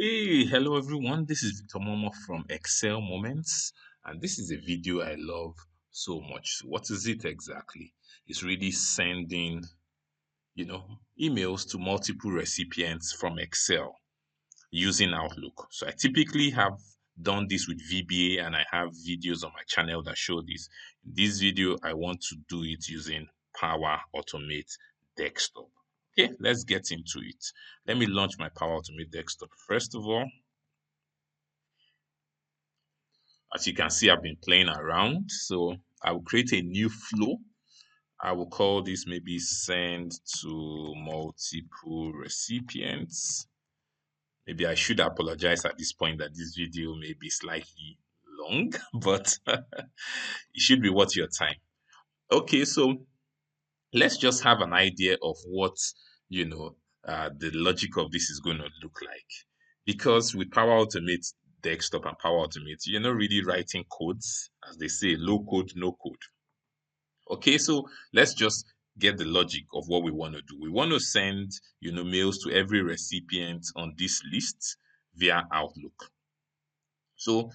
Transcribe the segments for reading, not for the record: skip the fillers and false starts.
Hey, hello everyone. This is Victor Momo from Excel Moments, and this is a video I love so much. So what is it exactly? It's really sending, emails to multiple recipients from Excel using Outlook. So I typically have done this with VBA, and I have videos on my channel that show this. In this video, I want to do it using Power Automate Desktop. Okay, let's get into it. Let me launch my Power Automate Desktop. First of all, as you can see, I've been playing around. So I will create a new flow. I will call this maybe send to multiple recipients. Maybe I should apologize at this point that this video may be slightly long, but it should be worth your time. Okay, so let's just have an idea of what, the logic of this is going to look like. Because with Power Automate Desktop and Power Automate, you're not really writing codes, as they say, low code, no code. Okay, so let's just get the logic of what we want to do. We want to send, mails to every recipient on this list via Outlook. So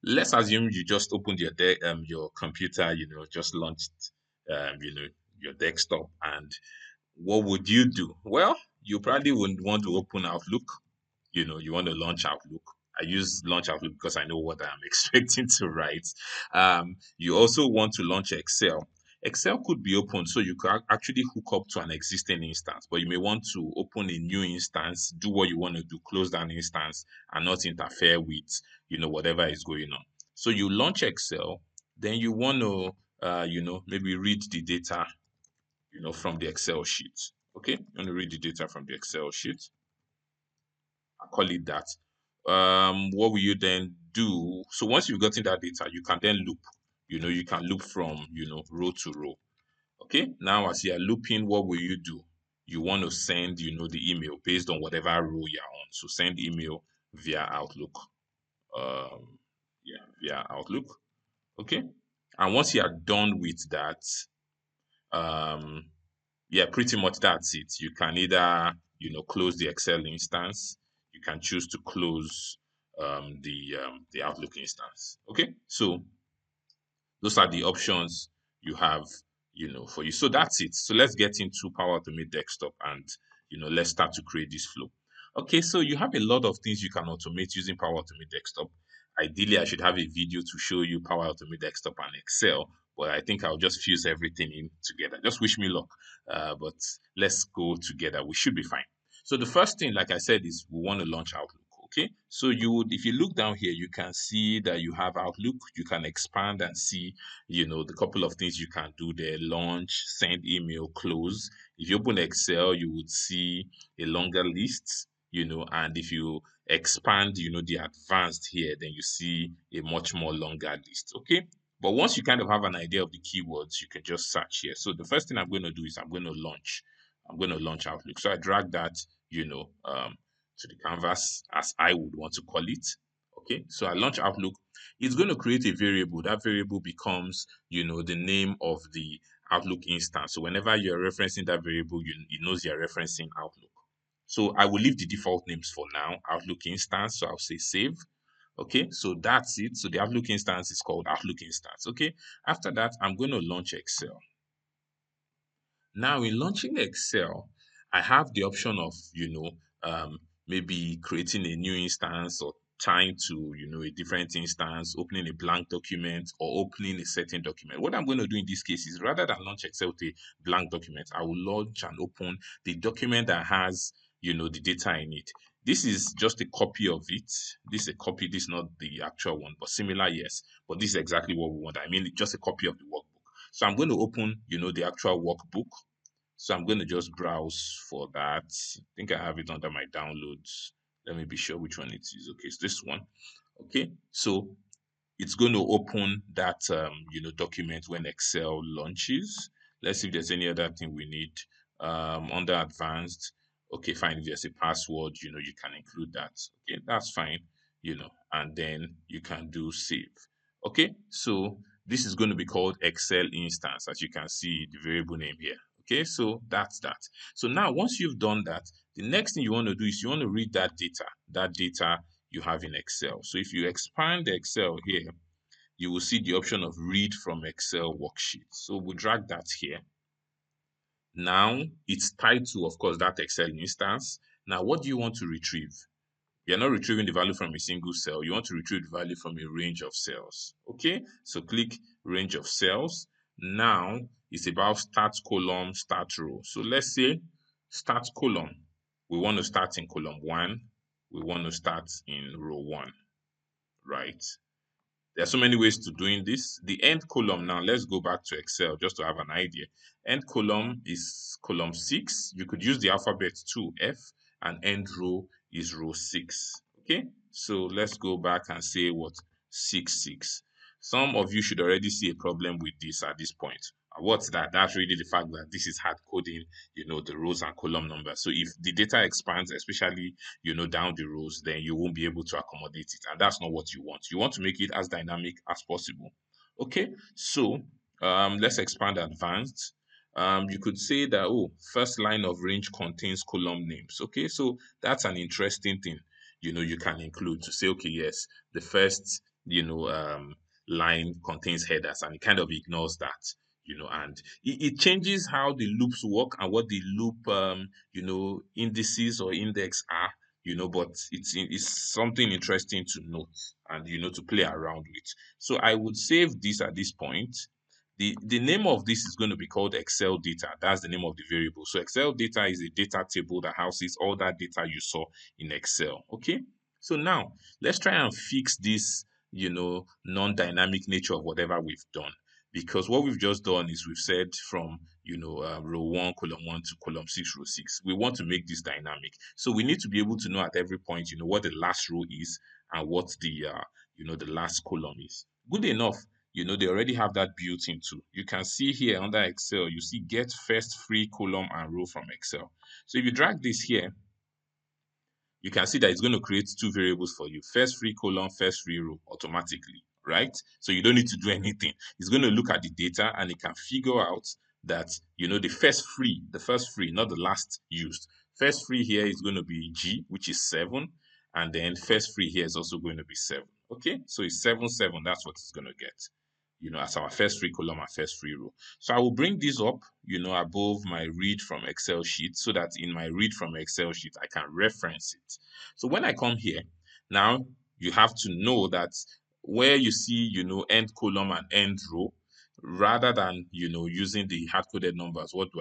let's assume you just opened your computer, just launched, your desktop, and what would you do? Well, you probably wouldn't want to open Outlook. You want to launch Outlook. I use launch Outlook because I know what I'm expecting to write. You also want to launch Excel. Excel could be open, so you can actually hook up to an existing instance, but you may want to open a new instance, do what you want to do, close down instance, and not interfere with, whatever is going on. So you launch Excel, then you want to, maybe read the data, from the Excel sheet. Okay, you want to read the data from the Excel sheet. I call it that. What will you then do? So once you've gotten that data, you can then loop. You can loop from row to row. Okay. Now, as you are looping, what will you do? You want to send the email based on whatever row you're on. So send email via Outlook. Yeah, via Outlook. Okay. And once you are done with that, um, yeah, pretty much that's it. You can either close the Excel instance. You can choose to close the Outlook instance. Okay, so those are the options you have for you. So that's it. So let's get into Power Automate Desktop, and let's start to create this flow. Okay, so you have a lot of things you can automate using Power Automate Desktop. Ideally, I should have a video to show you Power Automate Desktop and Excel, but I think I'll just fuse everything in together. Just wish me luck. But let's go together. We should be fine. So the first thing, like I said, is we want to launch Outlook. Okay, so if you look down here, you can see that you have Outlook. You can expand and see, the couple of things you can do there: launch, send email, close. If you open Excel, you would see a longer list, and if you expand, the advanced here, then you see a much more longer list. Okay. But once you kind of have an idea of the keywords, you can just search here. So the first thing I'm going to do is I'm going to launch. I'm going to launch Outlook. So I drag that, to the canvas, as I would want to call it. Okay, so I launch Outlook. It's going to create a variable. That variable becomes, the name of the Outlook instance. So whenever you're referencing that variable, it knows you're referencing Outlook. So I will leave the default names for now, Outlook instance. So I'll say save. Okay, so that's it. So the Outlook instance is called Outlook instance. Okay, after that, I'm going to launch Excel. Now, in launching Excel, I have the option of, maybe creating a new instance or tying to, a different instance, opening a blank document or opening a certain document. What I'm going to do in this case is rather than launch Excel with a blank document, I will launch and open the document that has, the data in it. This is just a copy of it. This is a copy. This is not the actual one, but similar, yes. But this is exactly what we want. I mean, just a copy of the workbook. So I'm going to open, the actual workbook. So I'm going to just browse for that. I think I have it under my downloads. Let me be sure which one it is. Okay, it's this one. Okay, so it's going to open that document when Excel launches. Let's see if there's any other thing we need under advanced. Okay, fine. If there's a password, you can include that. Okay, that's fine. And then you can do save. Okay, so this is going to be called Excel instance, as you can see the variable name here. Okay, so that's that. So now once you've done that, the next thing you want to do is you want to read that data you have in Excel. So if you expand the Excel here, you will see the option of read from Excel worksheet. So we'll drag that here. Now it's tied to, of course, that Excel instance. Now, what do you want to retrieve? You're not retrieving the value from a single cell. You want to retrieve the value from a range of cells. Okay, so click range of cells. Now it's about start column, start row. So let's say start column. We want to start in column 1. We want to start in row 1, right? There are so many ways to doing this. The end column now, let's go back to Excel just to have an idea. End column is column 6. You could use the alphabet too, F, and end row is row 6. Okay, so let's go back and say what? 6, 6. Some of you should already see a problem with this at this point. What's that? That's really the fact that this is hard coding, the rows and column numbers. So if the data expands, especially, down the rows, then you won't be able to accommodate it. And that's not what you want. You want to make it as dynamic as possible. Okay, so let's expand advanced. You could say that, oh, first line of range contains column names. Okay, so that's an interesting thing, you can include to say, okay, yes, the first, line contains headers, and it kind of ignores that, and it changes how the loops work and what the loop, indices or index are, but it's something interesting to note and, to play around with. So I would save this at this point. The name of this is going to be called Excel data. That's the name of the variable. So Excel data is a data table that houses all that data you saw in Excel. Okay. So now let's try and fix this, non-dynamic nature of whatever we've done. Because what we've just done is we've said from, row 1, column 1 to column 6, row 6. We want to make this dynamic. So we need to be able to know at every point, what the last row is and what the last column is. Good enough. They already have that built into. You can see here under Excel, you see get first free column and row from Excel. So if you drag this here, you can see that it's going to create two variables for you, first free column, first free row automatically, right? So you don't need to do anything. It's going to look at the data and it can figure out that, the first free, not the last used. First free here is going to be G, which is 7. And then first free here is also going to be 7. Okay, so it's 7, 7. That's what it's going to get, as our first free column and first free row. So I will bring this up, above my read from Excel sheet so that in my read from Excel sheet, I can reference it. So when I come here, now you have to know that where you see, end column and end row, rather than, using the hard-coded numbers, what do?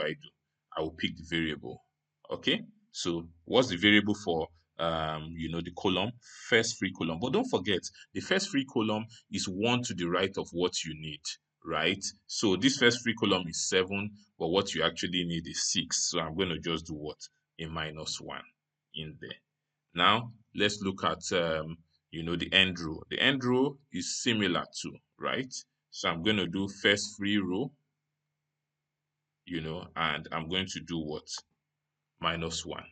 I will pick the variable. Okay, so what's the variable for the column? First free column. But don't forget, the first free column is 1 to the right of what you need, right? So this first free column is 7, but what you actually need is 6. So I'm going to just do what? A -1 in there. Now let's look at the end row. The end row is similar to, right? So I'm going to do first free row, and I'm going to do what? -1.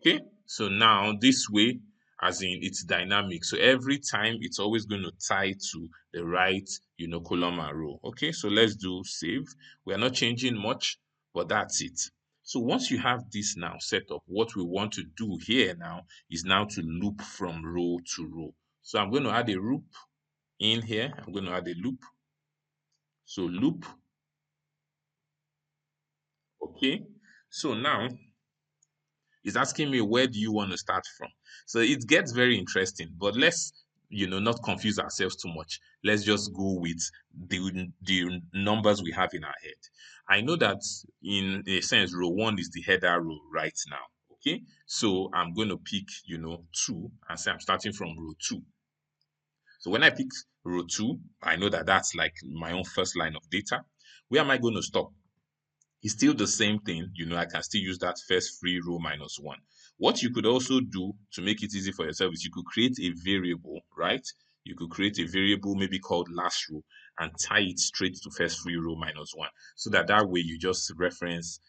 Okay, so now this way, as in it's dynamic. So every time it's always going to tie to the right, column and row. Okay, so let's do save. We are not changing much, but that's it. So once you have this now set up, what we want to do here now is now to loop from row to row. So I'm going to add a loop in here. I'm going to add a loop. So loop. Okay, so now it's asking me where do you want to start from. So it gets very interesting, but let's not confuse ourselves too much. Let's just go with the numbers we have in our head. I know that in a sense row 1 is the header row right now. Okay, so I'm going to pick 2 and say I'm starting from row 2. So when I pick row 2, I know that that's like my own first line of data. Where am I going to stop? It's still the same thing. I can still use that first free row -1. What you could also do to make it easy for yourself is you could create a variable, right? You could create a variable maybe called last row and tie it straight to first free row -1. So that way you just reference,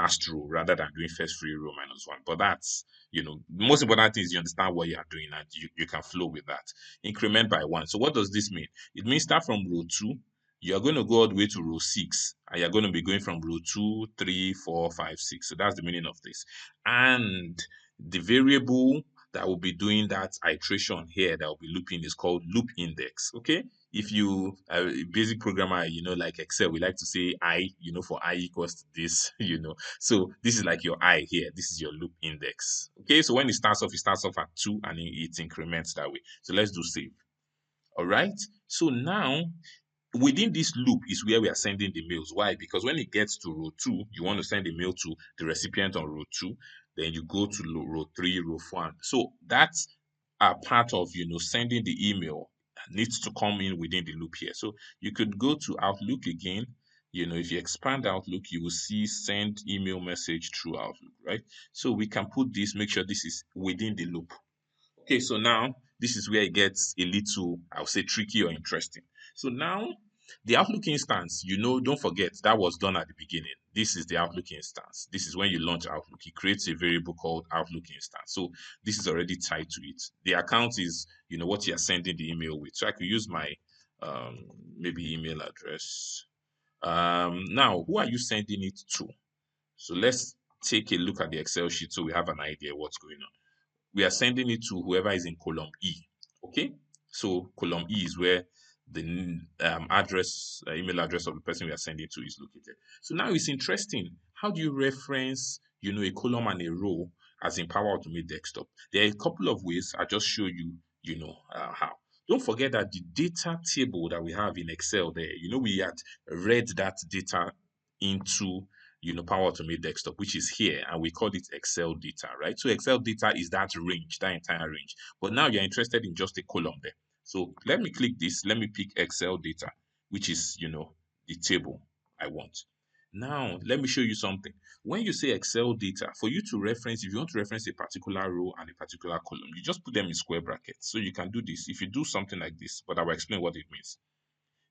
last row rather than doing first free row -1. But that's, the most important thing is you understand what you are doing and you can flow with that. Increment by 1. So what does this mean? It means start from row 2 you're going to go all the way to row 6, and you're going to be going from row 2, 3, 4, 5, 6. So that's the meaning of this. And the variable that will be doing that iteration here that will be looping is called loop index. Okay. If you are a basic programmer, like Excel, we like to say I, for I equals to this, So this is like your I here. This is your loop index. Okay. So when it starts off at 2 and it increments that way. So let's do save. All right. So now within this loop is where we are sending the mails. Why? Because when it gets to row 2, you want to send the mail to the recipient on row 2. Then you go to row 3, row 4. So that's a part of sending the email needs to come in within the loop here. So you could go to Outlook again. If you expand Outlook, you will see send email message through Outlook, right? So we can put this, make sure this is within the loop. Okay, so now this is where it gets a little, I'll say, tricky or interesting. So now the Outlook instance, don't forget that was done at the beginning. This is the Outlook instance. This is when you launch Outlook. It creates a variable called Outlook instance. So this is already tied to it. The account is, what you're sending the email with. So I could use my maybe email address. Now, who are you sending it to? So let's take a look at the Excel sheet so we have an idea what's going on. We are sending it to whoever is in column E. Okay, so column E is where the email address of the person we are sending to is located. So now it's interesting. How do you reference, a column and a row as in Power Automate Desktop? There are a couple of ways. I just show you, how. Don't forget that the data table that we have in Excel there, we had read that data into Power Automate Desktop, which is here, and we call it Excel data, right? So Excel data is that range, that entire range. But now you're interested in just a column there. So let me click this. Let me pick Excel data, which is, the table I want. Now, let me show you something. When you say Excel data, for you to reference, if you want to reference a particular row and a particular column, you just put them in square brackets. So you can do this. If you do something like this, but I will explain what it means.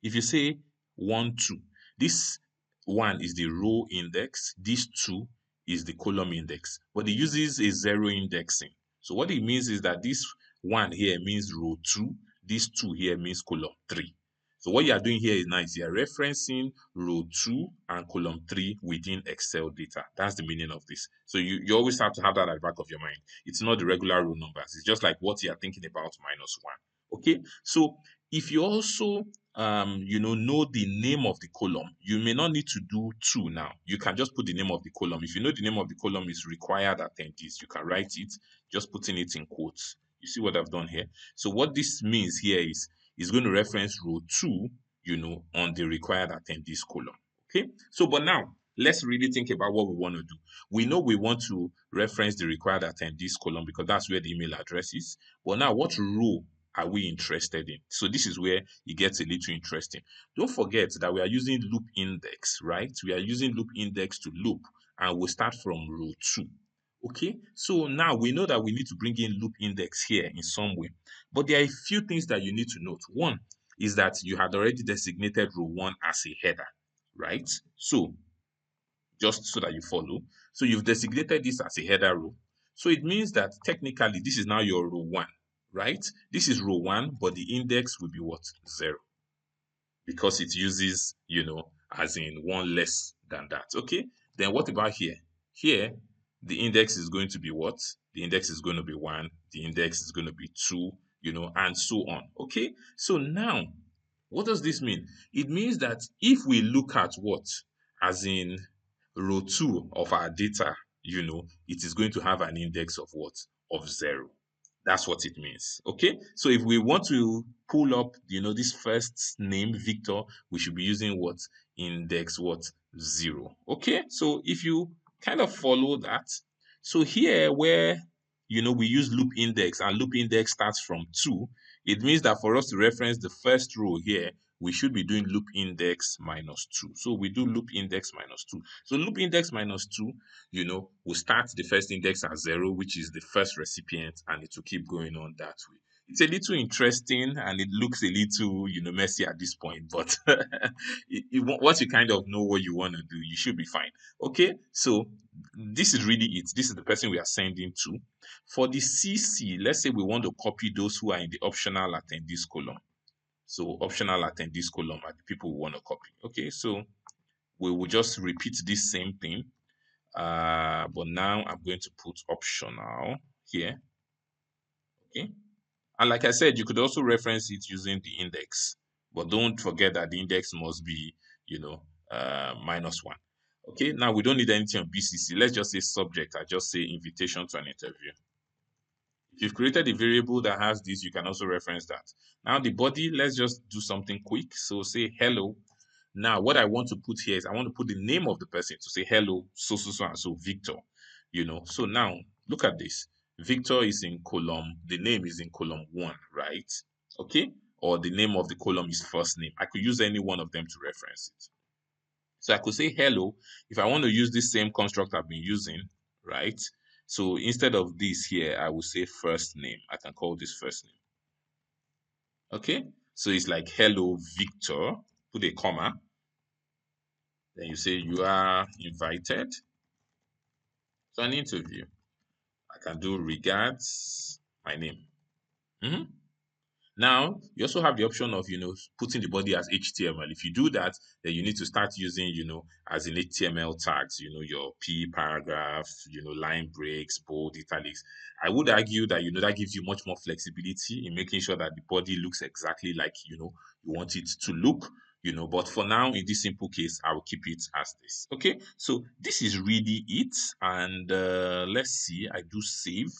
If you say 1, 2, this 1 is the row index, this 2 is the column index, but it uses a 0 indexing. So what it means is that this 1 here means row 2, this 2 here means column 3. So what you are doing here is nice. You are referencing row 2 and column 3 within Excel data. That's the meaning of this. So you always have to have that at the back of your mind. It's not the regular row numbers. It's just like what you are thinking about -1. Okay, so if you also know the name of the column, you may not need to do 2 now. You can just put the name of the column. If you know the name of the column is required attendees, you can write it, just putting it in quotes. You see what I've done here? So what this means here is going to reference row 2, on the required attendees column. Okay, so but now let's really think about what we want to do. We know we want to reference the required attendees column because that's where the email address is. But now what row are we interested in? So this is where it gets a little interesting. Don't forget that we are using loop index, right? We are using loop index to loop, and we'll start from row 2. Okay, so now we know that we need to bring in loop index here in some way, but there are a few things that you need to note. One is that you had already designated row 1 as a header, right? So just so that you follow, so you've designated this as a header row. So it means that technically this is now your row 1, right? This is row 1, but the index will be what? 0. Because it uses, as in 1 less than that. Okay. Then what about here? Here, the index is going to be what? The index is going to be 1. The index is going to be 2, and so on. Okay. So now, what does this mean? It means that if we look at what? As in row 2 of our data, it is going to have an index of what? Of 0. That's what it means. Okay. So if we want to pull up, this first name, Victor, we should be using what? Index what? 0. Okay. So if you kind of follow that, so here where, we use loop index and loop index starts from 2, it means that for us to reference the first row here, we should be doing loop index -2. So we do loop index -2. So loop index -2, we'll start the first index at 0, which is the first recipient, and it will keep going on that way. It's a little interesting and it looks a little, messy at this point, but once you kind of know what you want to do, you should be fine. Okay, so this is really it. This is the person we are sending to. For the CC, let's say we want to copy those who are in the optional attendees column. So optional attendees column are the people we want to copy. Okay, so we will just repeat this same thing. But now I'm going to put optional here. Okay. And like I said, you could also reference it using the index, but don't forget that the index must be, -1. Okay, now we don't need anything on BCC. Let's just say subject. I just say invitation to an interview. If you've created a variable that has this, you can also reference that. Now the body, let's just do something quick. So say hello. Now what I want to put here is I want to put the name of the person to say hello, so and so, Victor. So now look at this. Victor is in column, the name is in column 1, right? Okay. Or the name of the column is first name. I could use any one of them to reference it. So I could say hello. If I want to use this same construct I've been using, right? So instead of this here, I will say first name. I can call this first name. Okay. So it's like hello, Victor. Put a comma. Then you say you are invited to an interview. I can do regards, my name. Mhm. Now, you also have the option of, putting the body as HTML. If you do that, then you need to start using, as in HTML tags, your P paragraph, line breaks, bold, italics. I would argue that, that gives you much more flexibility in making sure that the body looks exactly like, you want it to look. But for now, in this simple case, I will keep it as this. Okay, so this is really it. And let's see, I do save.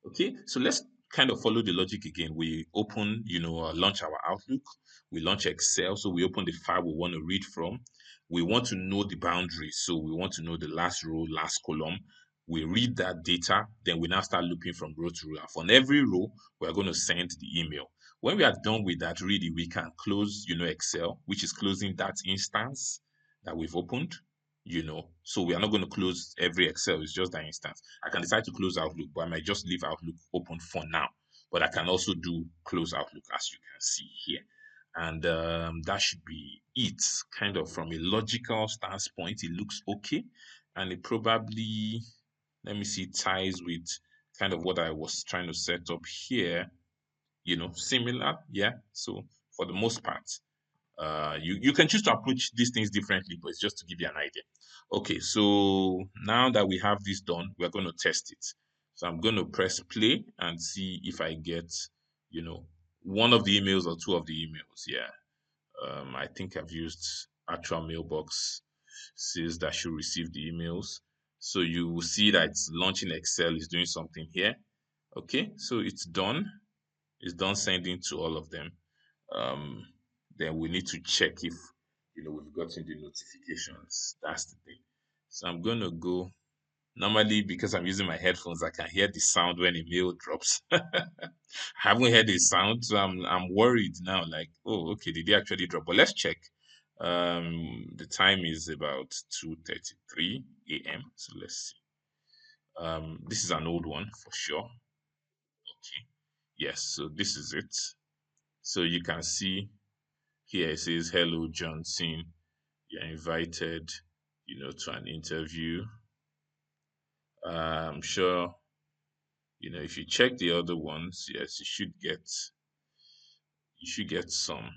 Okay, so let's kind of follow the logic again. We open, launch our Outlook, we launch Excel, so we open the file we want to read from. We want to know the boundaries, so we want to know the last row, last column. We read that data, then we now start looping from row to row. For every row, we're going to send the email. When we are done with that, really, we can close, Excel, which is closing that instance that we've opened. So we are not going to close every Excel, it's just that instance. I can decide to close Outlook, but I might just leave Outlook open for now. But I can also do close Outlook, as you can see here. And that should be it. Kind of from a logical standpoint, it looks okay. And it probably, let me see, ties with kind of what I was trying to set up here. Similar. Yeah. So for the most part, you can choose to approach these things differently, but it's just to give you an idea. Okay, so now that we have this done, we're going to test it. So I'm going to press play and see if I get, one of the emails or two of the emails. Yeah. I think I've used actual mailbox says that should receive the emails. So you will see that it's launching Excel is doing something here. Okay, so it's done. It's done sending to all of them. um, then we need to check if we've gotten the notifications. That's the thing. So I'm gonna go. Normally, because I'm using my headphones, I can hear the sound when a mail drops. I haven't heard the sound, so I'm worried now. Like, oh, okay, did they actually drop? But let's check. The time is about 2:33 a.m. So let's see. This is an old one for sure. Okay. Yes, so this is it. So you can see here it says, "Hello, Johnson. You're invited, to an interview." I'm sure, if you check the other ones, yes, you should get some.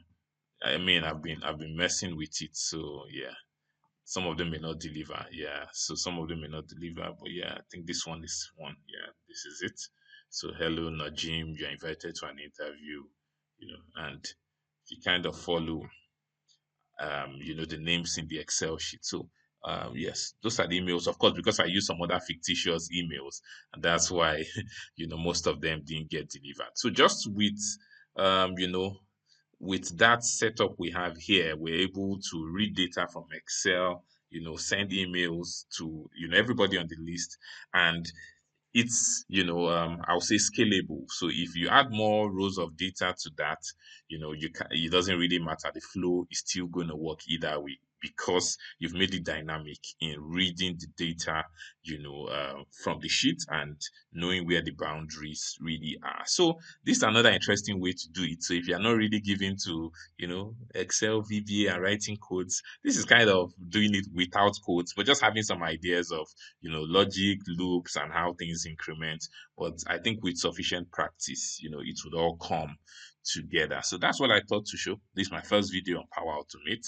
I mean, I've been messing with it, so yeah. Some of them may not deliver, yeah. So some of them may not deliver, but yeah, I think this one is one. Yeah, this is it. So hello, Najim. You're invited to an interview, and if you kind of follow the names in the Excel sheet. So yes, those are the emails, of course, because I use some other fictitious emails, and that's why most of them didn't get delivered. So just with that setup we have here, we're able to read data from Excel, send emails to everybody on the list, and it's I'll say scalable. So if you add more rows of data to that, you can, it doesn't really matter, the flow is still going to work either way. because you've made it dynamic in reading the data, from the sheet and knowing where the boundaries really are. So this is another interesting way to do it. So if you're not really given to, Excel, VBA, and writing codes, this is kind of doing it without codes, but just having some ideas of, logic, loops, and how things increment. But I think with sufficient practice, it would all come together. So that's what I thought to show. This is my first video on Power Automate.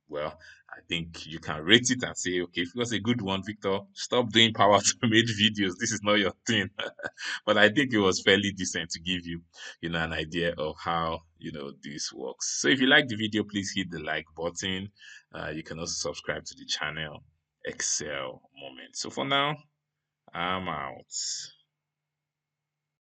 Well, I think you can rate it and say, okay, if it was a good one, Victor, stop doing Power Automate videos. This is not your thing. But I think it was fairly decent to give you, an idea of how, this works. So if you like the video, please hit the like button. You can also subscribe to the channel Excel Moment. So for now, I'm out.